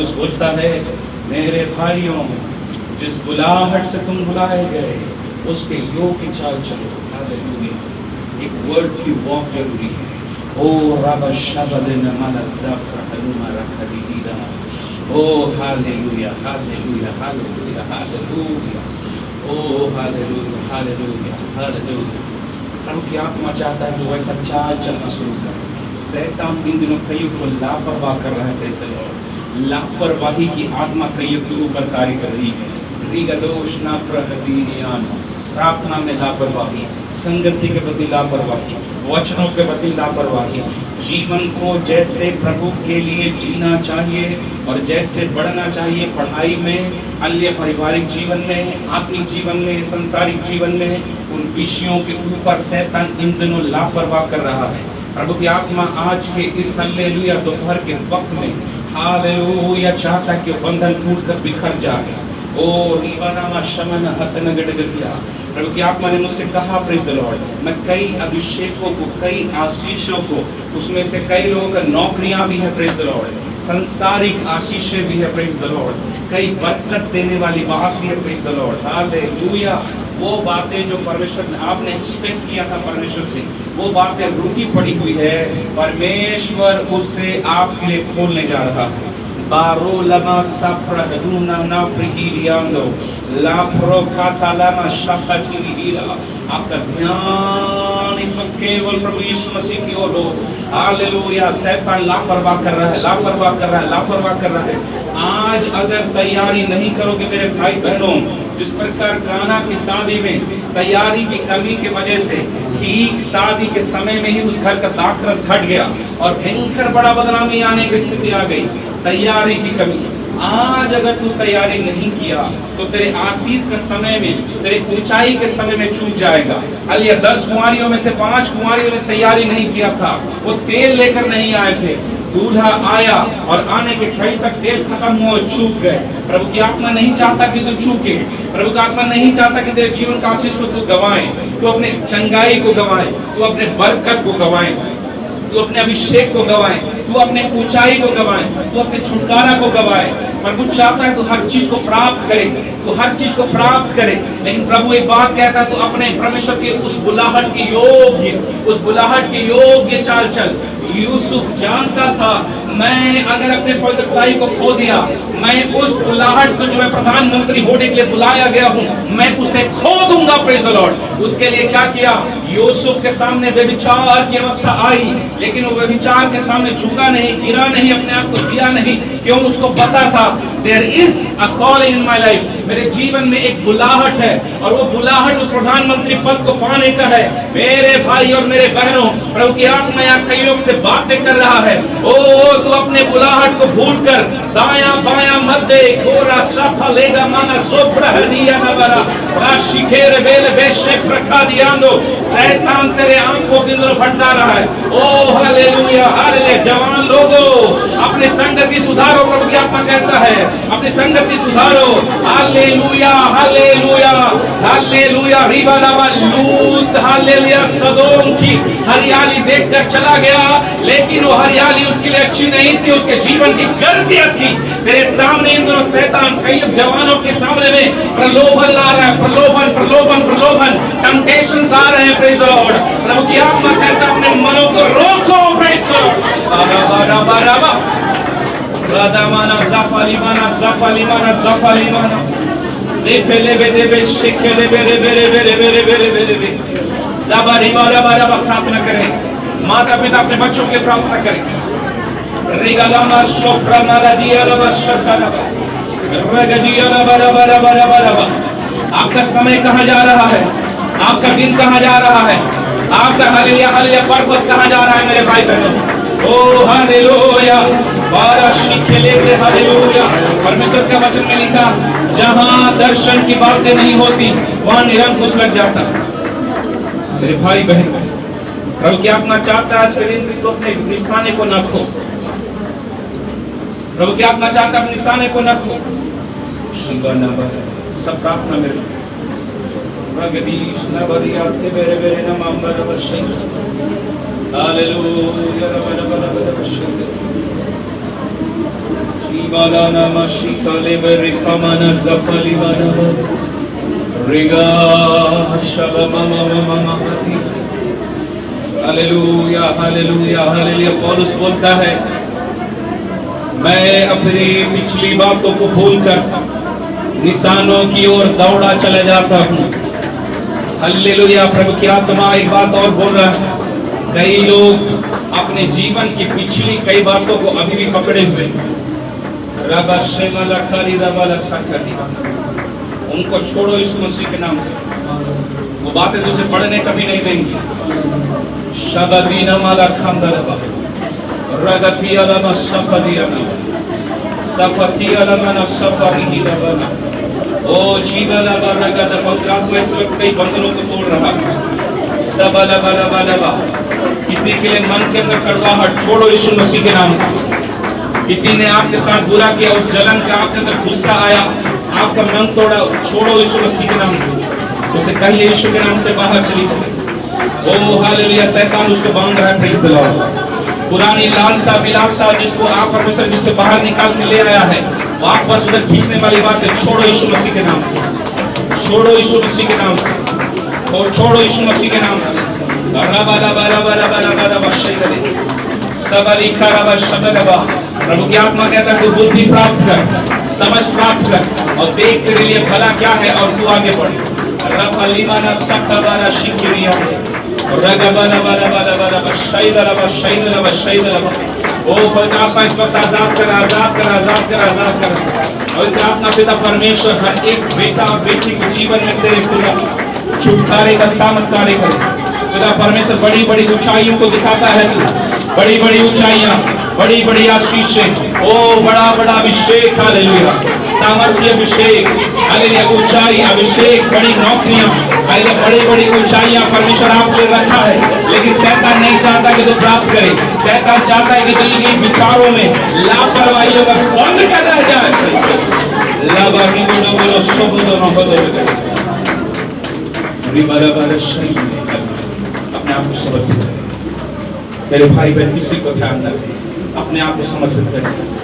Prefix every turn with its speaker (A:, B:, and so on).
A: पौलुस बोलता है, मेरे भाइयों, जिस बुलाहट से तुम बुलाए गए उसके योग्य चाल चलो। हालेलुया। एक वर्ड की वॉक जरूरी है। ओ रब शबद नमाला ज़फ़र हलुमा रखदीदा। ओ हालेलुया, हालेलुया, हालेलुया, हालेलुया। ओ हालेलुया, हालेलुया, हालेलुया। प्रभु की आत्मा चाहता है कि वैसा चाल चलना शुरू करे। शैतान इन दिनों कईयों को लापरवाह कर रहा है। Praise the Lord. लापरवाही की आत्मा कईयों के ऊपर कार्य कर रही है। रिगदोष ना प्रहदीनियान, प्रार्थना में लापरवाही, संगति के प्रति लापरवाही, वचनों के प्रति लापरवाही। जीवन को जैसे प्रभु के लिए जीना चाहिए और जैसे बढ़ना चाहिए पढ़ाई में, अन्य पारिवारिक जीवन में, आत्मिक जीवन में, संसारिक जीवन में, उन विषयों के ऊपर शैतान इन दिनों लापरवाह कर रहा है। प्रभु की आत्मा आज के इस हालेलुया दोपहर के वक्त में हालेलुया चाहता है कि बंधन टूट कर बिखर जाए। ओ रिवानामा शमन हतन गडगसिया। प्रभु की आत्मा ने मुझसे कहा, प्रेज़ द लॉर्ड, मैं कई अभिषेकों को, कई आशीषों को, उसमें से कई लोगों का नौकरियां भी है, प्रेज़ द लॉर्ड, संसारिक आशीषें भी है, प्रेज़ द लॉर्ड, कई बरकत देने वाली बात भी है, प्रेज़ द लॉर्ड। हालेलुया। वो बातें जो परमेश्वर ने आपने एक्सपेक्ट किया था परमेश्वर से, वो बातें रुकी पड़ी हुई है, परमेश्वर उससे आपके लिए खोलने जा रहा है। बारो लमा साप्रहदूना ना प्रिहिलियांदो ला प्रोकाता लमा शाकाचिलिहीरा। आपका ध्यान इस वक्त केवल प्रभु यीशु मसीह की ओर हो। हालेलुया। शैतान लापरवाह कर रहा है, लापरवाह कर रहा है, लापरवाह कर रहा है। आज अगर तैयारी नहीं करोगे मेरे भाई बहनों, जिस प्रकार काना की शादी में तैयारी की कमी की वजह से ठीक शादी के समय में ही उस घर का दाखरस घट गया और भयंकर बड़ा बदनामी आने की स्थिति आ गई, तैयारी की कमी। आज अगर तू तैयारी नहीं किया तो तेरे आशीष के समय में, तेरे ऊंचाई के समय में चूक जाएगा। हालिया 10 कुंवारियों में से 5 कुंवारियों ने तैयारी नहीं किया था, वो तेल लेकर नहीं आए थे। दूल्हा आया और आने के घड़ी तक तेल खत्म हुआ, चूक गए। प्रभु की आत्मा नहीं चाहता कि तू चूके। प्रभु की आत्मा नहीं चाहता कि तेरे जीवन का आशीष को तू गवाए, तू अपने चंगाई को गवाए, तू अपने बरकत को गवाए, तू अपने अभिषेक को गवाए, तू अपने ऊंचाई को गवाए, तू अपने छुटकारा को गवाए। प्रभु चाहता है तू हर चीज को प्राप्त करे, तू हर चीज को प्राप्त करे। लेकिन प्रभु एक बात कहता है, तू अपने परमेश्वर के उस बुलाहट के योग्य, उस बुलाहट के योग्य चाल चल। यूसुफ जानता था, मैं अगर अपने पवित्रताई को खो दिया, मैं उस बुलाहट को जो मैं प्रधानमंत्री होने के लिए बुलाया गया हूँ, मैं उसे खो दूंगा। Praise the Lord. उसके लिए क्या किया? यूसुफ के सामने व्यभिचार की अवस्था आई, लेकिन वो व्यभिचार के सामने झुका नहीं, गिरा नहीं, अपने आप को दिया नहीं। क्यों? उसको पता था there is a calling in my life, मेरे जीवन में एक बुलाहट है और वो बुलाहट उस प्रधानमंत्री पद को पाने का है। मेरे भाई और मेरे बहनों, प्रभु की आत्मा यहाँ कई लोग से बातें कर रहा है। ओ तू अपने बुलाहट को भूलकर दाया बाया मत देख। ओरा सफलेगा माना सोप्रहनिया नबरा राशिखेर बेल बेशेफ रखा दियानो। शैतान तेरे आंखों के अंदर भटका रहा है। ओ हालेलुया, हालेलुया। जवान लोगों, अपनी संगति सुधारो। प्रभु की आत्मा कहता है, अपनी संगति सुधारो। Hallelujah, hallelujah, hallelujah. रिबालावा लूत हालेलुया सदोम की हरियाली देखकर चला गया, लेकिन वो हरियाली उसके लिए अच्छी नहीं थी, उसके जीवन की गलतियां थी। तेरे सामने इन दोनों शैतान कई जवानों के सामने में प्रलोभन ला रहा है, प्रलोभन, प्रलोभन, प्रलोभन, टेम्पटेशंस आ रहे हैं। Praise the Lord. प्रभु की आत्मा कहता है, अपने मनों को रोको। Praise the Lord. बाबा रादामाना ज़ाफालिमाना ज़ाफालिमाना ज़ाफालिमाना ज़ेफेले बेदे बे शेकेले बेरे बेरे बेरे बेरे बेरे बेरे बे ज़बारी बारा बारा प्रार्थना करें। माता पिता अपने बच्चों के लिए प्रार्थना करें। रिगालामा शोफ्रा मारा दिया लबा शखालबा रगदिया लबा लबा लबा लबा लबा। आपका समय कहाँ जा रहा है? आपका दिन कहाँ जा रहा है? आपका हालेलुया, हालेलुया पर्पस कहाँ जा रहा है मेरे भाई बहनों? ओ हालेलुया, बारा शिखेले रे हालेलुया। परमेश्वर का वचन में लिखा, जहाँ दर्शन की बातें नहीं होती वहाँ निरंकुश लग जाता। मेरे भाई बहन, प्रभु की आत्मा चाहता है आज के दिन तो अपने निशाने को न खो। प्रभु की आत्मा चाहता है अपने निशाने को न खो। सब प्रार्थना मेरे प्रगदीश न बरिया ते बेरे बेरे न मामला वर्षे हालेलुया रब रब रब रब शे Ibalana mashika lebere kamana zafali banaba riga shalama mama hallelujah hallelujah hallelujah. पौलुस बोलता है मैं अपनी पिछली बातों को भूलकर निशानों की ओर दौड़ा चला जाता हूँ। हालेलुया। प्रभु की आत्मा एक बात और बोल रहा है, कई लोग अपने जीवन की पिछली कई बातों को अभी भी पकड़े हुए, उनको छोड़ो यीशु मसीह के नाम से। वो बातें तुझे पढ़ने कभी नहीं देंगी। शबदीना माला खामदलबा रगतिया लमा सफदिया सफतिया लमा सफरिही लबना ओ जीवला बरगद पवित्र इस वक्त कई बंधनों को तोड़ रहा है। सबला बला बला किसी के लिए मन के अंदर कड़वाहट, छोड़ो यीशु मसीह के नाम से। किसी ने आपके साथ बुरा किया, उस जलन का आपके अंदर गुस्सा आया, आपका मन तोड़ा, छोड़ो यीशु मसीह के नाम से। उसे कहिए यीशु के नाम से बाहर चली जाए। ओ हालेलुया। शैतान उसको बांध रहा है, प्रेज़ द लॉर्ड। पुरानी लालसा विलासा जिसको आप परमेश्वर जिससे बाहर निकाल के ले आया है, वापस उधर खींचने वाली बात है, छोड़ो यीशु मसीह के नाम से। छोड़ो यीशु मसीह के नाम से। और छोड़ो यीशु मसीह के नाम से। प्रभु की आत्मा कहता है तू बुद्धि प्राप्त कर, समझ प्राप्त कर और देख तेरे लिए भला क्या है और तू आगे बढ़। रफलीमाना सकबारा शिकिरिया रगबाला बाला बाला बाला बशैदला बशैदला बशैदला। ओ पवित्र आत्मा इस वक्त आजाद कर, आजाद कर, आजाद कर, आजाद कर। पवित्र आत्मा पिता परमेश्वर हर एक बेटा और बेटी के जीवन में तेरे खुदा छुटकारे का सामर्थ कार्य करे। खुदा परमेश्वर बड़ी बड़ी ऊंचाइयों को दिखाता है, तू बड़ी बड़ी ऊंचाइयां, बड़ी बड़ी आशीषें, ओ बड़ा बड़ा अभिषेक, हालेलुया। सामर्थ्य अभिषेक, हालेलुया। ऊंचाई अभिषेक, बड़ी नौकरियां, हालेलुया। बड़ी बड़ी ऊंचाइयां परमेश्वर आपको रखा है, लेकिन शैतान नहीं चाहता कि तू प्राप्त करे। शैतान चाहता है कि दिल के विचारों में लापरवाही का बंद कर दिया जाए। लाबारी को न बोलो, शब्दों न बोलो। अपने आप को समर्पित करें। मेरे भाई बहन किसी को ध्यान न दें, अपने आप को समर्पित करें।